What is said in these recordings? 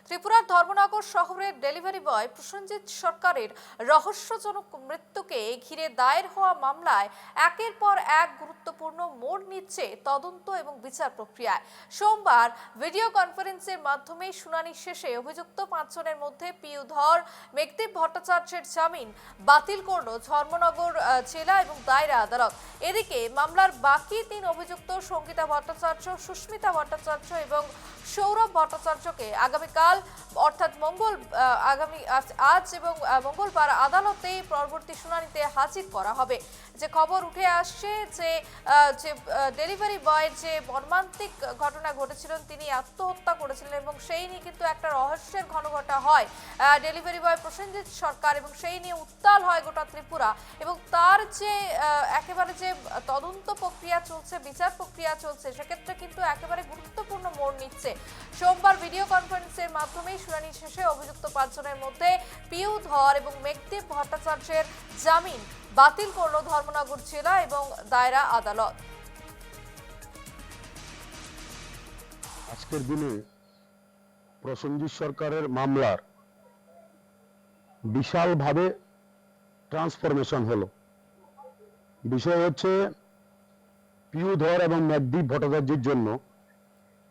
ত্রিপুরার ধর্মনগর শহরের delivery boy Prosenjit সরকারের রহস্যজনক মৃত্যুকে ঘিরে দায়ের হওয়া মামলায় একের পর এক গুরুত্বপূর্ণ মোড় নিচ্ছে তদন্ত এবং বিচার প্রক্রিয়ায়। সোমবার ভিডিও কনফারেন্সের মাধ্যমে শুনানি শেষে অভিযুক্ত ৫ জনের মধ্যে পিউ ধর, মেঘদীপ ভট্টাচার্যের জামিন বাতিল করল ধর্মনগর জেলা এবং দায়রা আদালত। এদিকে মামলার বাকি ৩ অভিযুক্ত সঙ্গীতা ভট্টাচার্য, সুস্মিতা ভট্টাচার্য এবং সৌরভ ভট্টাচার্যকে আগামীকাল অর্থাৎ আজ এবং মঙ্গলবার আদালতে পরবর্তী শুনানিতে হাজির করা হবে। যে খবর উঠে আসছে যে ডেলিভারি বয়ের যে মর্মান্তিক ঘটনা ঘটেছিলেন, তিনি আত্মহত্যা করেছিলেন এবং সেই নিয়ে কিন্তু একটা রহস্যের ঘনঘটা হয় ডেলিভারি বয় প্রসেনজিৎ সরকার, এবং সেই নিয়ে উত্তাল হয় গোটা ত্রিপুরা। এবং তার যে একেবারে যে তদন্ত প্রক্রিয়া চলছে, বিচার প্রক্রিয়া চলছে, সেক্ষেত্রে কিন্তু একেবারে গুরুত্বপূর্ণ মোড় নিচ্ছে। সোমবার ভিডিও কনফারেন্সের মাধ্যমে শুনানি শেষে অভিযুক্ত ৫ জনের মধ্যে পিউ ধর এবং মেঘদীপ ভট্টাচার্যের জামিন বাতিল করল ধর্মনগর জেলা এবং দায়রা আদালত। আজকের দিনে প্রসেনজিৎ সরকারের মামলার বিশালভাবে ট্রান্সফরমেশন হলো। বিষয় হচ্ছে, পিউ ধর এবং মেঘদীপ ভট্টাচার্যের জন্য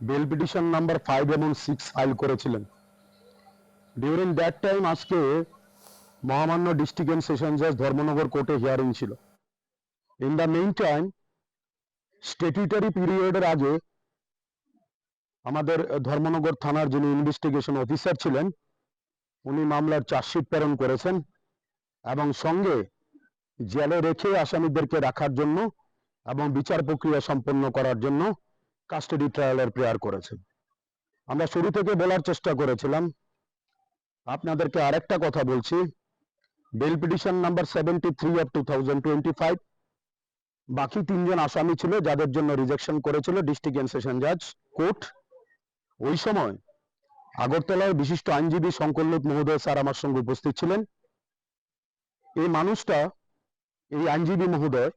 বেল পিটিশন নাম্বার 5 এবং 6 ফাইল করেছিলেন। ডিউরিং দ্যাট টাইম আজকে মহামান্য ডিস্ট্রিক্ট এন্ড সেশন জাজ ধর্মনগর কোর্টে হিয়ারিং ছিল। In the main time statutory পিরিয়ডের আগে আমাদের ধর্মনগর থানার যিনি ইনভেস্টিগেশন অফিসার ছিলেন, উনি মামলার চার্জশিট প্রেরণ করেছেন এবং সঙ্গে জেলে রেখে আসামিদেরকে রাখার জন্য এবং বিচার প্রক্রিয়া সম্পন্ন করার জন্য কাস্টাডি ট্রায়ালের প্রেয়ার করেছেন। আমরা শুরু থেকে বলার চেষ্টা করেছিলাম, আপনাদেরকে আরেকটা কথা বলছি, বেল পিটিশন নাম্বার 73 অফ 2025 বাকি 3 জন আসামি ছিল যাদের জন্য রিজেকশন করেছিল ডিস্ট্রিক্ট এন্ড সেশন জাজ কোর্ট। ওই সময় আগরতলার বিশিষ্ট আইনজীবী শঙ্করলোক মহোদয় স্যার আমার সঙ্গে উপস্থিত ছিলেন। এই মানুষটা, এই আইনজীবী মহোদয়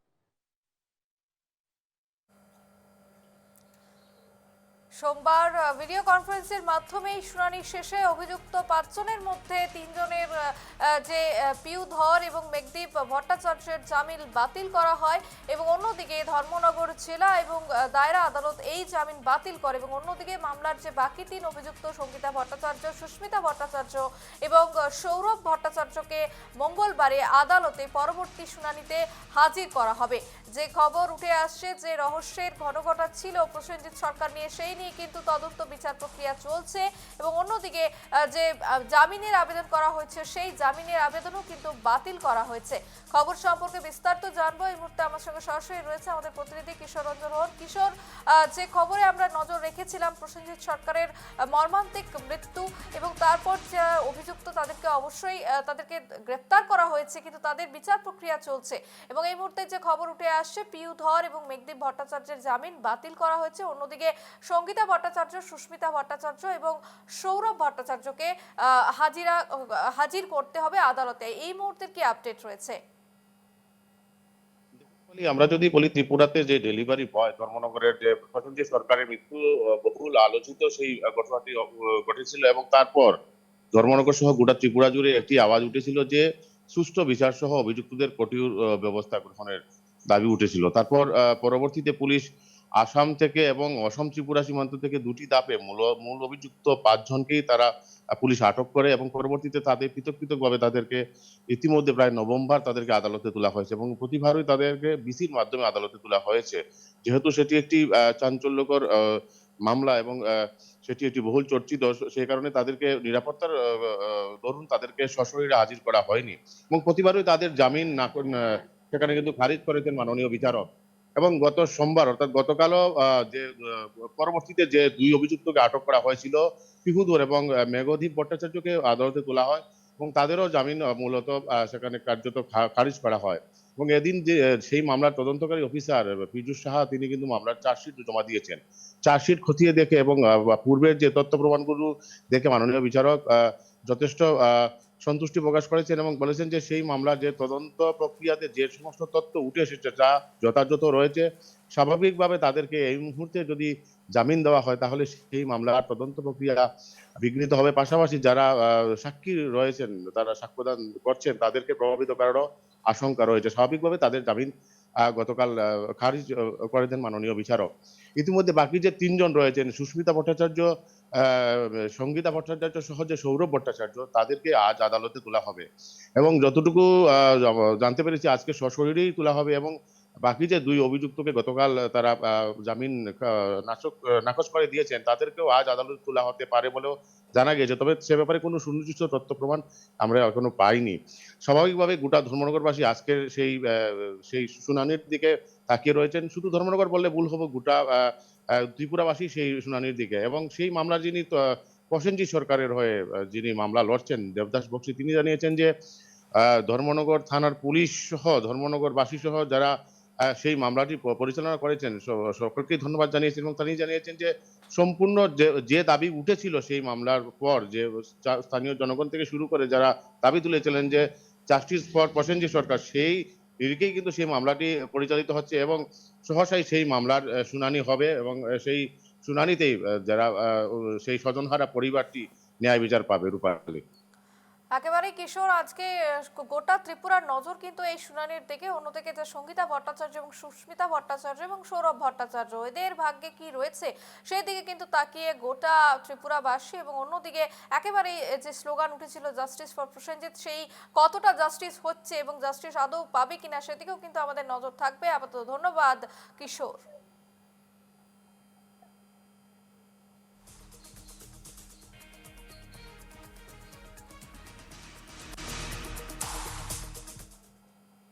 সোমবার ভিডিও কনফারেন্সের মাধ্যমে শুনানি শেষে অভিযুক্ত ৫ জনের মধ্যে ৩ জনের যে পিউ ধর এবং মেঘদীপ ভট্টাচার্যের জামিন বাতিল করা হয় এবং অন্যদিকে ধর্মনগর জেলা এবং দায়রা আদালত এই জামিন বাতিল করে। এবং অন্যদিকে মামলার যে বাকি ৩ অভিযুক্ত সঙ্গীতা ভট্টাচার্য, সুস্মিতা ভট্টাচার্য এবং সৌরভ ভট্টাচার্যকে মঙ্গলবারে আদালতে পরবর্তী শুনানিতে হাজির করা হবে। যে খবর উঠে আসছে, যে রহস্যের ঘনঘটা ছিল প্রসেনজিৎ সরকার নিয়ে, সেই নিয়ে কিন্তু তদন্ত বিচার প্রক্রিয়া চলছে এবং অন্যদিকে যে জামিনের আবেদন করা হয়েছে, সেই জামিনের আবেদনও কিন্তু বাতিল করা হয়েছে। খবর সম্পর্কে বিস্তারিত জানবো। এই মুহূর্তে আমার সঙ্গে সরাসরি রয়েছে আমাদের প্রতিনিধি কিশোর রঞ্জন রোহন। কিশোর, যে খবরে আমরা নজর রেখেছিলাম প্রসেনজিৎ সরকারের মর্মান্তিক মৃত্যু এবং তারপর যে অভিযুক্ত তাদেরকে অবশ্যই তাদেরকে গ্রেফতার করা হয়েছে, কিন্তু তাদের বিচার প্রক্রিয়া চলছে এবং এই মুহূর্তে যে খবর উঠে আসছে, পিউ ধর এবং মেঘদীপ ভট্টাচার্যের জামিন বাতিল করা হয়েছে। অন্যদিকে সঙ্গীতা ভট্টাচার্য, সুস্মিতা ভট্টাচার্য এবং সৌরভ ভট্টাচার্যকে হাজির করতে হবে আদালতে। এই মুহূর্তে কি আপডেট রয়েছে? আমরা যদি বলি, ত্রিপুরাতে যে ডেলিভারি বয় ধর্মনগরের যে প্রসেনজিৎ সরকারের মৃত্যু বহুল আলোচিত সেই ঘটনাটি ঘটেছিল এবং তারপর ধর্মনগর সহ গোটা ত্রিপুরা জুড়ে একটি আওয়াজ উঠেছিল যে সুষ্ঠু বিচার সহ অভিযুক্তদের কঠোর ব্যবস্থা গ্রহণের দাবি উঠেছিল। তারপর পরবর্তীতে পুলিশ আসাম থেকে এবং অসম ত্রিপুরা সীমান্ত থেকে 2টি ধাপে মূল অভিযুক্ত 5 জনকেই তারা পুলিশ আটক করে এবং পরবর্তীতে তাদের পৃথক তাদেরকে ইতিমধ্যে প্রায় নভেম্বর তাদেরকে আদালতে তোলা হয়েছে এবং প্রতিবারই তাদেরকে বিসির মাধ্যমে আদালতে তোলা হয়েছে। যেহেতু সেটি একটি চাঞ্চল্যকর মামলা এবং সেটি একটি বহুল চর্চিত, সেই কারণে তাদেরকে নিরাপত্তার দরুন তাদেরকে সশরীরে হাজির করা হয়নি এবং প্রতিবারই তাদের জামিন সেখানে কিন্তু খারিজ করেছেন মাননীয় বিচারক। এবং গত সোমবার অর্থাৎ গতকালও যে পরবর্তীতে যে 2 অভিযুক্তকে আটক করা হয়েছিল, পিহুদর এবং মেঘদীপ ভট্টাচার্যকে আদালতে তোলা হয় এবং তাদেরও জামিন মূলত সেখানে কার্যত খারিজ করা হয়। এবং এদিন যে সেই মামলার তদন্তকারী অফিসার পীযূষ সাহা, তিনি কিন্তু মামলার চার্জশিট জমা দিয়েছেন। চার্জশিট খতিয়ে দেখে এবং পূর্বের যে তথ্য প্রমাণগুলো দেখে মাননীয় বিচারক যথেষ্ট সন্তুষ্টি প্রকাশ করেছেন এবং বলেছেন যে সেই মামলার যে তদন্ত প্রক্রিয়াতে যে সমস্ত তথ্য উঠে এসেছে যা যথাযথ রয়েছে, স্বাভাবিকভাবে তাদেরকে এই মুহূর্তে যদি জামিন দেওয়া হয় তাহলে সেই মামলার তদন্ত প্রক্রিয়া বিঘ্নিত হবে। পাশাপাশি যারা সাক্ষী রয়েছেন, তারা সাক্ষ্যদান করছেন, তাদেরকে প্রভাবিত করারও আশঙ্কা রয়েছে। স্বাভাবিকভাবে তাদের জামিন গতকাল খারিজ করে দেন মাননীয় বিচারক। ইতিমধ্যে বাকি যে ৩ জন রয়েছেন, সুস্মিতা ভট্টাচার্য, সঙ্গীতা ভট্টাচার্য সহ যে সৌরভ ভট্টাচার্য, তাদেরকে আজ আদালতে তোলা হবে এবং যতটুকু জানতে পেরেছি আজকে সশরীরেই তোলা হবে এবং বাকি যে ২ অভিযুক্তকে গতকাল তারা জামিন নাকচ করে দিয়েছেন, তাদেরকেও আজ আদালতে তোলা হতে পারে বলেও জানা গিয়েছে। তবে সে ব্যাপারে কোনো সুনির্দিষ্ট তথ্য প্রমাণ আমরা এখনো পাইনি। স্বাভাবিকভাবে গোটা ধর্মনগরবাসী আজকের সেই শুনানির দিকে তাকিয়ে রয়েছেন। শুধু ধর্মনগর বললে ভুল হবে, গোটা ত্রিপুরাবাসী সেই শুনানির দিকে। এবং সেই মামলার যিনি প্রসেনজিৎ সরকারের হয়ে যিনি মামলা লড়ছেন, দেবদাস বক্সী, তিনি জানিয়েছেন যে ধর্মনগর থানার পুলিশ সহ ধর্মনগরবাসী সহ যারা সেই মামলাটি পরিচালনা করেছেন, সকলকেই ধন্যবাদ জানিয়েছেন এবং তিনি জানিয়েছেন যে সম্পূর্ণ যে দাবি উঠেছিল সেই মামলার পর, যে স্থানীয় জনগণ থেকে শুরু করে যারা দাবি তুলেছিলেন যে জাস্টিস ফর প্রসেনজিৎ সরকার, সেই নিরিখেই কিন্তু সেই মামলাটি পরিচালিত হচ্ছে এবং সহসাই সেই মামলার শুনানি হবে এবং সেই শুনানিতেই যারা সেই স্বজনহারা পরিবারটি ন্যায় বিচার পাবে। রূপালী। একেবারে কিশোর, আজকে গোটা ত্রিপুরার নজর কিন্তু এই শুনানির দিকে। অন্যদিকে যে সঙ্গীতা ভট্টাচার্য এবং সুস্মিতা ভট্টাচার্য এবং সৌরভ ভট্টাচার্য, এদের ভাগ্যে কি রয়েছে সেই দিকে কিন্তু তাকিয়ে গোটা ত্রিপুরাবাসী। এবং অন্যদিকে একেবারে যে স্লোগান উঠেছিল জাস্টিস ফর প্রসেনজিৎ, সেই কতটা জাস্টিস হচ্ছে এবং জাস্টিস আদৌ পাবে কিনা সেদিকেও কিন্তু আমাদের নজর থাকবে। আপাতত ধন্যবাদ কিশোর।